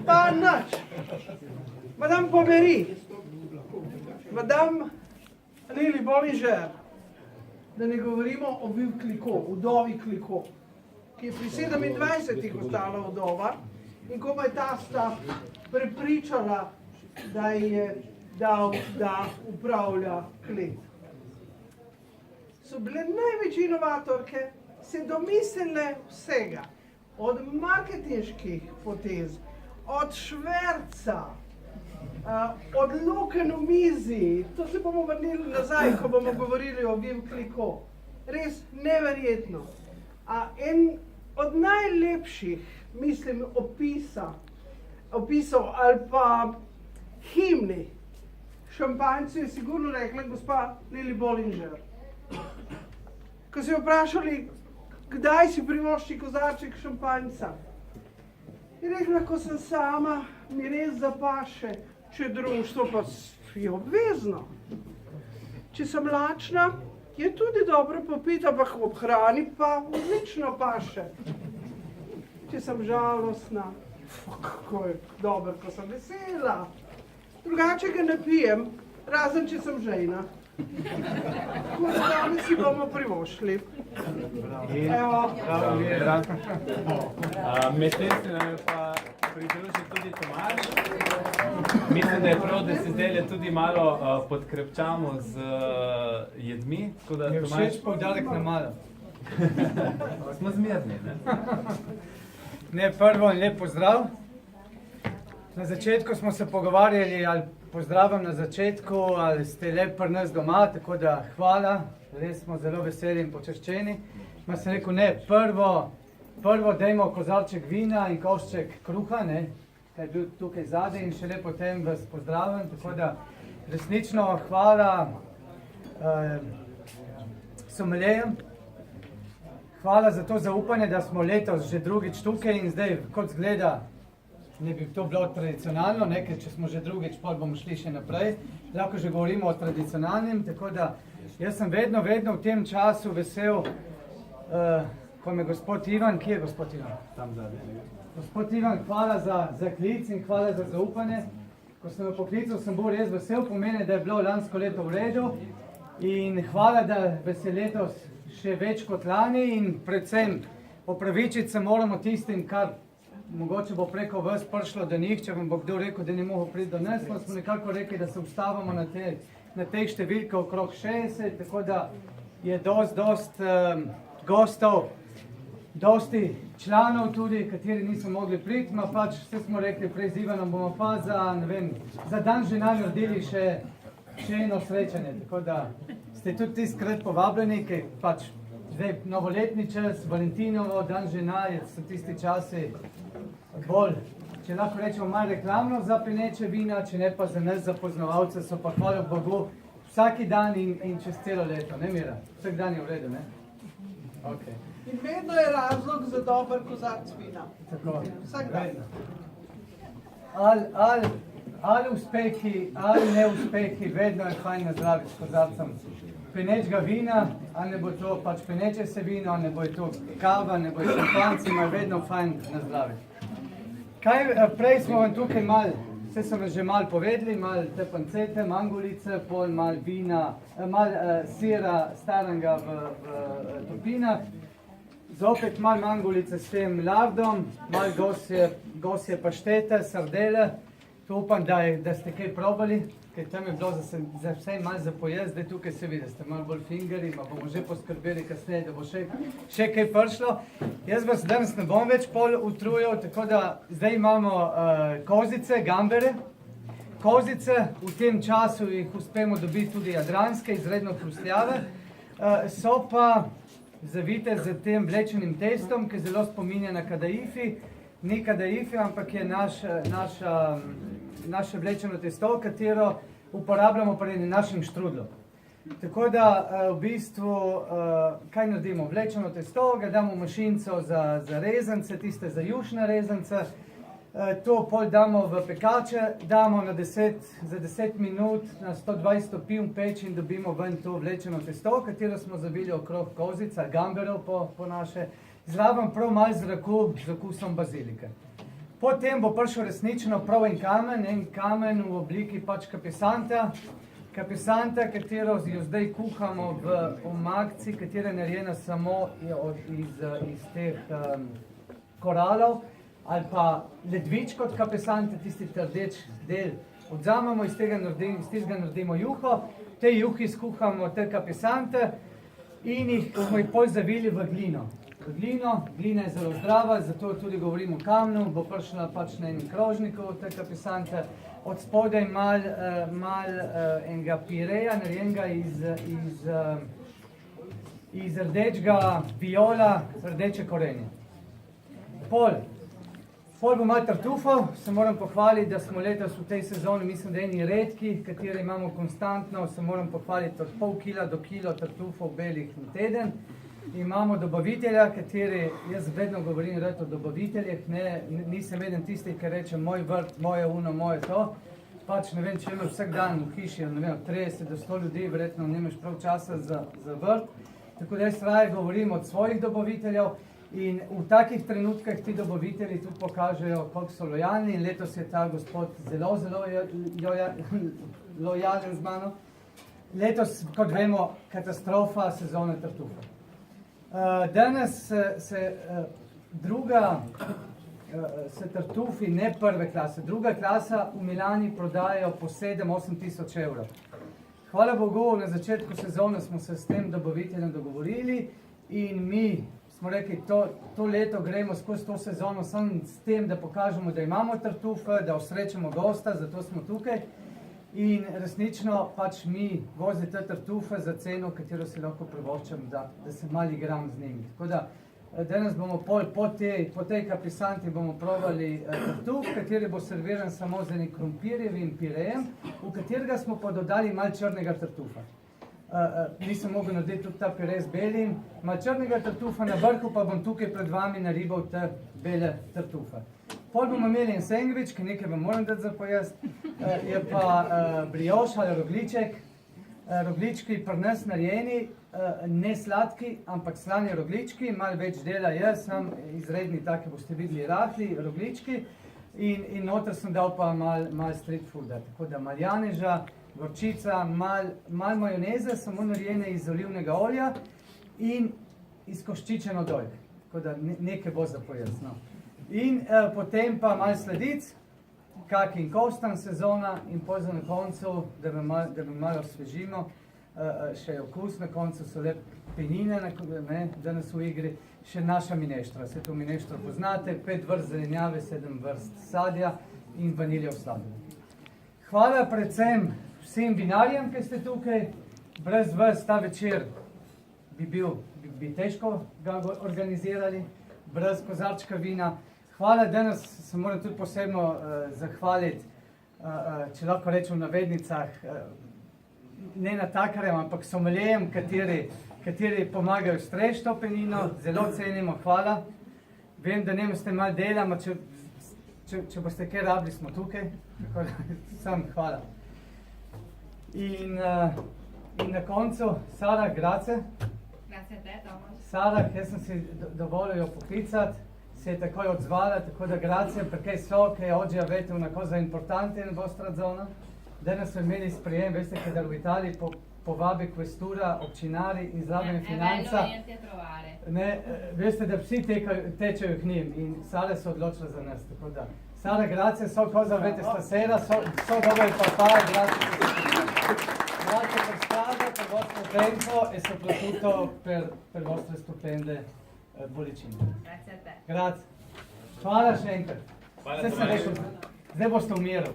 Pa nič. Madame Pomeri, Madame Lili Bollinger, da ne govorimo o Viv Clicquot, vdovi Clicquot, ki je pri 27 ostala vdova in ko je ta sta prepričala, da je dal, da upravlja klet. So bile največje inovatorke, se domislile vsega, od marketinških potez, od šverca, od luken v mizi, to se bomo vrnili nazaj, ko bomo govorili o Viv Clicquot. Res neverjetno. En od najlepših, mislim, opisov ali pa himni šampanjcu je sigurno rekla gospa Lili Bollinger. Ko so jo vprašali, kdaj si privošči kozarček šampanjca, je rekla, ko sem sama, mi res zapaše, če društvo pa je obvezno. Če sem lačna, je tudi dobro popiti, ampak ob hrani pa odlično paše. Če sem žalostna, kako je dobro, ko sem vesela. Drugače ga ne pijem, razen če sem žejna. Tako da danes si bomo privoščili. Evo. Medtem se nam je pa pridružil tudi Tomaž. Mislim, da je prav, da se zdaj tudi malo podkrepčamo z jedmi. Je všeč poudarek na malo. Smo zmerni, ne? Ne, prvo lep pozdrav. Na začetku smo se pogovarjali, ali pozdravim na začetku, ali ste lep pri nas doma, tako da hvala. Res smo zelo veseli in počaščeni. Ma sem rekel, ne, prvo dajmo kozarček vina in košček kruha, ne, kaj je bil tukaj zadaj in šele potem vas pozdravim. Tako da resnično hvala sommelijem. Hvala za to zaupanje, da smo letos že drugič tukaj in zdaj, kot zgleda, ne bi to bilo tradicionalno, ker če smo že drugič, pol bomo šli še naprej. Lahko že govorimo o tradicionalnem, tako da jaz sem vedno v tem času vesel, ko me gospod Ivan, kje je gospod Ivan? Tam zadaj. Gospod Ivan, hvala za klic in hvala za zaupanje. Ko sem me poklical, sem bil res vesel, pomeni, da je bilo lansko leto v redu in hvala, da se letos še več kot lani in predvsem opravičiti se moramo tistim, kar mogoče bo preko vas prišlo do njih, če vam bo kdo rekel, da ne mogo priti do nas, smo nekako rekli, da se ustavamo na tej številke okrog 60, tako da je dost gostov, dosti članov tudi, kateri niso mogli priti, ma pač vse smo rekli, prej z Ivanom bomo pa za dan žena naredili še eno srečanje, tako da ste tudi tiskrat povabljeni, ker pač zdaj novoletni čas, Valentinovo, dan žena, so tisti časi bolj, če lahko rečemo, malo reklamno za peneče vina, če ne pa za nas, za poznavalce, so pa hvala Bogu vsaki dan in čez celo leto, ne Mira? Vsak dan je v redu, ne? Ok. In vedno je razlog za dober kozarc vina. Tako, vsak dan. Ali uspehi, ali neuspehi, vedno je fajn nazdraviti s kozarcem penečega vina, ali ne bo to pač peneče se vino, ali ne bo to kava, ne bo šampanjci, ima vedno fajn nazdraviti. Prej smo vam tukaj vse so vam že malo povedali, malo te pancete, mangulice, pol malo vina, malo sira starega v topinah, zopet malo mangulice s tem lardom, malo gosje paštete, sardele. To upam, da ste kaj probali, ker tam je bilo za vse malo za pojest, zdaj tukaj se vidi, da ste malo bolj fingeri, pa bomo že poskrbeli kasneje, da bo še kaj prišlo. Jaz vas danes ne bom več pol utrujal, tako da zdaj imamo kozice, gambere. Kozice, v tem času jih uspemo dobiti tudi jadranske, izredno hrustljave, so pa zavite z tem vlečenim testom, ki zelo spominja na kadaifi. Ni kadaifi, ampak je naše vlečeno testo, katero uporabljamo pri našem štrudlu. Tako da v bistvu, kaj naredimo? Vlečeno testo, ga damo v mašinco za rezance, tiste za jušne rezance, to pol damo v pekače, damo za 10 minut na 120 stopinj peč in dobimo ven to vlečeno testo, katero smo zavili okrog kozica, gamberov po naše, zraven prav malo z okusom bazilike. Potem bo prišel resnično prav en kamen v obliki pač kapesanta, katero jo zdaj kuhamo v omakci, katera je narejena samo iz teh koralov, ali pa ledvičko od kapesanta, tisti trdeč del. Odzamemo iz tega naredimo juho, v tej juhi skuhamo te kapesante in smo jih pol zavili v glino. Glina je zelo zdrava, zato tudi govorimo o kamnu, bo prišla pač na enem krožniku te kapesante. Od spodaj mal enega pireja, narejenega iz rdečega viola, rdeče korenje. Pol bo malo tartufov, se moram pohvaliti, da smo letos v tej sezoni, mislim, da eni redki, katere imamo konstantno, se moram pohvaliti od pol kila do kilo tartufov belih na teden. Imamo dobavitelja, kateri, jaz vedno govorim o dobaviteljih, nisem eden tisti, ki reče moj vrt, moje uno, moje to. Pač ne vem, če imaš vsak dan v hiši, ne vem, 30 do 100 ljudi, verjetno nimaš prav časa za vrt. Tako da jaz raje govorim od svojih dobaviteljev in v takih trenutkah ti dobavitelji tudi pokažejo, koliko so lojalni in letos je ta gospod zelo lojalen z mano. Letos, kot vemo, katastrofa sezone tartufa. Danes se tartufi, ne prve klase, druga klasa v Milani prodajajo po 7-8 tisoč evrov. Hvala Bogu, na začetku sezone smo se s tem dobaviteljem dogovorili in mi smo rekli, to leto gremo skozi to sezono samo s tem, da pokažemo, da imamo tartufe, da osrečemo gosta, zato smo tukaj. In resnično pač mi vozi te tartufe za ceno, katero si lahko privoščam, da se malo igram z njimi. Tako da danes bomo po tej kapisanti bomo probali tartuf, kateri bo serviran samo z enim krompirjevim pirejem, v katerega smo pa dodali malo črnega tartufa. Nisem mogel narediti tudi ta pire z belim, malo črnega tartufa, na vrhu pa bom tukaj pred vami naribal te bele tartufe. Pol bomo imeli en sendvič, ki nekaj vam moram dati za pojest, je pa brioš ali rogliček. Roglički pri nas narejeni, ne sladki, ampak slani roglički, malo več dela je, sam izredni take boste videli rahli roglički in noter sem dal pa malo street fooda, tako da malo janeža, gorčica, malo majoneze, samo narejene iz olivnega olja in izkoščičeno dojk, tako da nekaj bo za pojest. In potem pa malo sladic, kak in kostan sezona in pozno na koncu, da bi malo osvežimo, še je okus, na koncu so lep penine, danes v igri, še naša mineštra. Se to mineštro poznate, 5 vrst zelenjave, 7 vrst sadja in vaniljev sladoled. Hvala predvsem vsem vinarjem, ki ste tukaj. Brez vas ta večer bi težko ga organizirali, brez kozarčka vina. Hvala, danes se moram tudi posebno zahvaliti, če lahko rečem v navednicah, ne natakarjem, ampak somelijem, kateri pomagajo streči to penino, zelo cenimo, hvala. Vem, da ne boste malo dela, če boste kaj rabili, smo tukaj, tako da sam hvala. In na koncu, Sara, grazie. Grazie a te, Tomaš. Sara, jaz sem si dovolil jo poklicati, se je takoj odzvala, tako da grazie, perché so che oggi avete una cosa importante in vostra zona. Danes smo imeli sprejem, veste, che v Italiji povabi questura, občinari in zraven financa. È bello venirti a trovare. Veste, da vsi tečejo k njim in Sara se odločila za nas, tako da. Sara, grazie, so cosa avete stasera, so dove il papà, grazie per strada, per il vostro tempo e soprattutto per le vostre stupende bolečine. Grazie a te. Grazie. Hvala še enkrat. Hvala, Tomaž. Zdaj boste umirali.